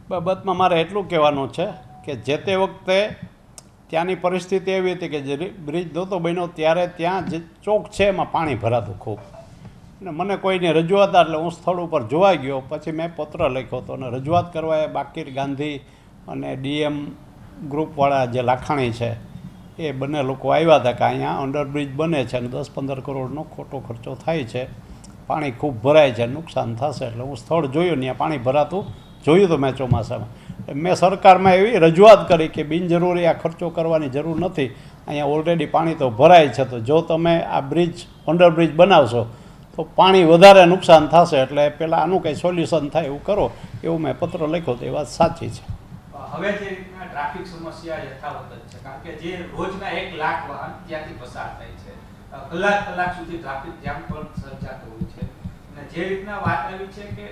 બાબતમાં મારે એટલું કહેવાનું છે કે જે તે વખતે ત્યાંની પરિસ્થિતિ એવી હતી કે જે બ્રિજ નહોતો બન્યો ત્યારે ત્યાં જે ચોક છે એમાં પાણી ભરાતું ખૂબ, અને મને કોઈની રજૂઆત એટલે હું સ્થળ ઉપર જોવા ગયો. પછી મેં પત્ર લખ્યો હતો અને રજૂઆત કરવા એ બાકીર ગાંધી અને ડીએમ ગ્રુપવાળા જે લાખાણી છે એ બંને લોકો આવ્યા હતા કે અહીંયા અંડરબ્રિજ બને છે અને 10-15 કરોડનો ખોટો ખર્ચો થાય છે, પાણી ખૂબ ભરાય છે, નુકસાન થશે. એટલે હું સ્થળ જોયું, ત્યાં પાણી ભરાતું જોયું હતું મેં ચોમાસામાં. મેં સરકારમાં એવી રજૂઆત કરી કે બિનજરૂરી આ ખર્ચો કરવાની જરૂર નથી, અહીંયા ઓલરેડી પાણી તો ભરાય છે, તો જો તમે આ બ્રિજ અંડરબ્રિજ બનાવશો તો પાણી વધારે નુકસાન થશે, એટલે પહેલાં આનું કંઈ સોલ્યુશન થાય એવું કરો, એવું મેં પત્ર લખ્યો તો એ વાત સાચી છે. હવે જે રીતના ટ્રાફિક સમસ્યા યથાવત જ છે, કારણ કે જે રોજના 1 લાખ વાહન ત્યાંથી પસાર થાય છે, કલાક સુધી ટ્રાફિક જામ પણ સર્જાતો હોય છે. અને જે રીતના વાત આવી છે કે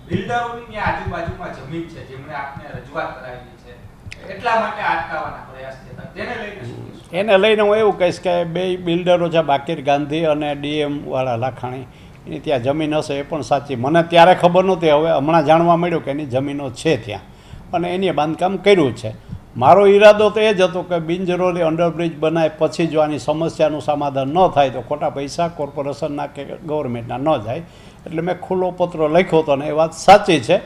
બિલ્ડરોની આજુબાજુમાં જમીન છે જેમણે આપને રજૂઆત કરાવેલી છે, એટલા માટે અટકાવવાના પ્રયાસ થતા, તેને લઈને શું કહેશો? એને લઈને હું એવું કહીશ કે બે બિલ્ડરો છે, બાકીર ગાંધી અને ડીએમ વાળા લાખાણી, એની ત્યાં જમીન હશે એ પણ સાચી. મને ત્યારે ખબર નહોતી, હવે હમણાં જાણવા મળ્યું કે એની જમીનો છે ત્યાં અને એની બાંધકામ કર્યું છે. મારો ઈરાદો તો એ જ હતો કે બિનજરૂરી અંડરબ્રિજ બનાય પછી જો આની સમસ્યાનું સમાધાન ન થાય તો ખોટા પૈસા કોર્પોરેશનના કે ગવર્મેન્ટના ન જાય, એટલે મેં ખુલ્લો પત્ર લખ્યો હતો અને એ વાત સાચી છે.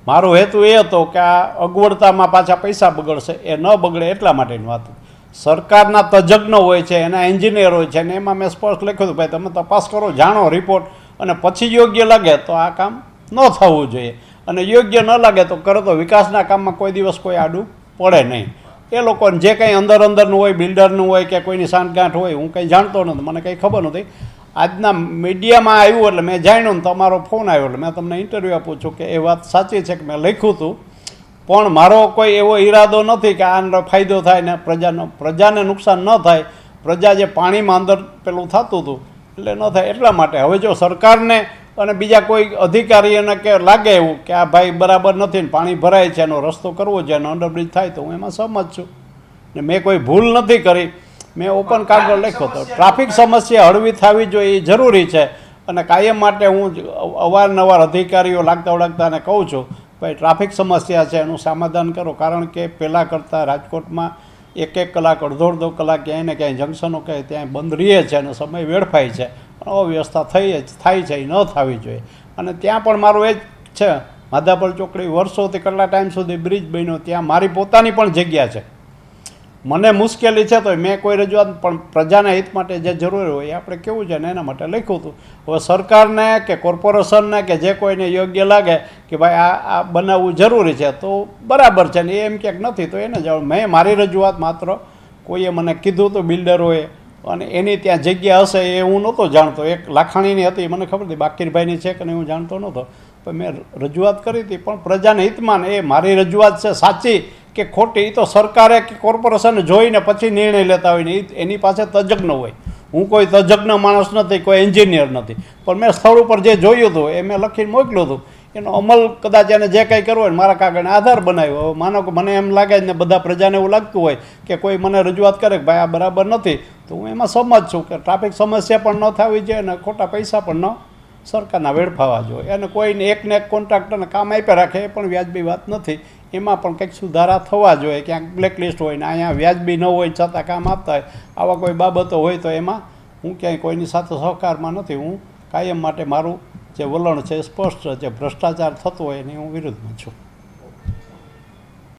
મારો હેતુ એ હતો કે આ અગવડતામાં પાછા પૈસા બગડશે, એ ન બગડે એટલા માટેની વાત. સરકારના તજજ્ઞ હોય છે, એના એન્જિનિયર હોય છે, અને એમાં મેં સ્પષ્ટ લખ્યું હતું ભાઈ તમે તપાસ કરો, જાણો રિપોર્ટ, અને પછી યોગ્ય લાગે તો આ કામ ન થવું જોઈએ, અને યોગ્ય ન લાગે તો કરો તો વિકાસના કામમાં કોઈ દિવસ કોઈ આડું પડે નહીં. એ લોકોને જે કંઈ અંદરનું હોય, બિલ્ડરનું હોય કે કોઈની સાંઠગાંઠ હોય, હું કંઈ જાણતો નથી, મને કંઈ ખબર નથી. આજના મીડિયામાં આવ્યું એટલે મેં જાણ્યું ને તમારો ફોન આવ્યો એટલે મેં તમને ઇન્ટરવ્યૂ આપું છું કે એ વાત સાચી છે કે મેં લખ્યું હતું, પણ મારો કોઈ એવો ઈરાદો નથી કે આનો ફાયદો થાય ને પ્રજાને નુકસાન ન થાય. પ્રજા જે પાણીમાં અંદર પેલું થતું હતું એટલે ન થાય એટલા માટે. હવે જો સરકારને અને બીજા કોઈ અધિકારીઓને કે લાગે એવું કે આ ભાઈ બરાબર નથી ને પાણી ભરાય છે, એનો રસ્તો કરવો છે, એનો અંડરબ્રિજ થાય, તો હું એમાં સહમત છું ને મેં કોઈ ભૂલ નથી કરી. મેં ઓપન કાગળ લખ્યો હતો. ટ્રાફિક સમસ્યા હળવી થવી જોઈએ એ જરૂરી છે, અને કાયમ માટે હું અવારનવાર અધિકારીઓ લાગતા ઓળખતાને કહું છું ભાઈ ટ્રાફિક સમસ્યા છે એનું સમાધાન કરો, કારણ કે પહેલાં કરતાં રાજકોટમાં 1-1 કલાક, અડધો કલાક ક્યાંય ને ક્યાંય જંકશનો કહે ત્યાં બંધ રહે છે અને સમય વેડફાય છે, અવ્યવસ્થા થાય છે, એ ન થવી જોઈએ. અને ત્યાં પણ મારું એ જ છે, માધાપર ચોકડી વર્ષોથી કેટલા ટાઈમ સુધી બ્રિજ બન્યો, ત્યાં મારી પોતાની પણ જગ્યા છે, મને મુશ્કેલી છે તો મેં કોઈ રજૂઆત પણ પ્રજાના હિત માટે જે જરૂરી હોય એ આપણે કેવું છે ને એના માટે લખ્યું હતું. હવે સરકારને કે કોર્પોરેશનને કે જે કોઈને યોગ્ય લાગે કે ભાઈ આ બનાવવું જરૂરી છે તો બરાબર છે, ને એમ ક્યાંક નથી તો એને જ મેં મારી રજૂઆત માત્ર કોઈએ મને કીધું હતું બિલ્ડરોએ, અને એની ત્યાં જગ્યા હશે એ હું નહોતો જાણતો. એક લાખાણીની હતી મને ખબર હતી, બાકીરભાઈની છે કે નહીં હું જાણતો નહોતો, પણ મેં રજૂઆત કરી હતી. પણ પ્રજાના હિતમાં એ મારી રજૂઆત છે સાચી કે ખોટી એ તો સરકારે કે કોર્પોરેશને જોઈને પછી નિર્ણય લેતા હોય ને એની પાસે તજજ્ઞ હોય. હું કોઈ તજજ્ઞ માણસ નથી, કોઈ એન્જિનિયર નથી, પણ મેં સ્થળ ઉપર જે જોયું હતું એ મેં લખીને મોકલ્યું હતું. એનો અમલ કદાચ એને જે કંઈ કરવું હોય ને મારા કાગળને આધાર બનાવ્યો. હવે માનો કે મને એમ લાગે ને બધા પ્રજાને એવું લાગતું હોય કે કોઈ મને રજૂઆત કરે કે ભાઈ આ બરાબર નથી, તો હું એમાં સમજ છું કે ટ્રાફિક સમસ્યા પણ ન થવી જોઈએ અને ખોટા પૈસા પણ ન સરકારના વેડફાવા જોઈએ, અને કોઈને એકને એક કોન્ટ્રાક્ટરને કામ આપ્યા રાખે એ પણ વ્યાજબી વાત નથી. એમાં પણ કંઈક સુધારા થવા જોઈએ, ક્યાંક બ્લેકલિસ્ટ હોય ને અહીંયા વ્યાજબી ન હોય છતાં કામ આપતા હોય, આવા કોઈ બાબતો હોય તો એમાં હું ક્યાંય કોઈની સાથે સહકારમાં નથી. હું કાયમ માટે મારું જે વલણ છે સ્પષ્ટ છે, ભ્રષ્ટાચાર થતો હોય એની હું વિરુદ્ધમાં છું.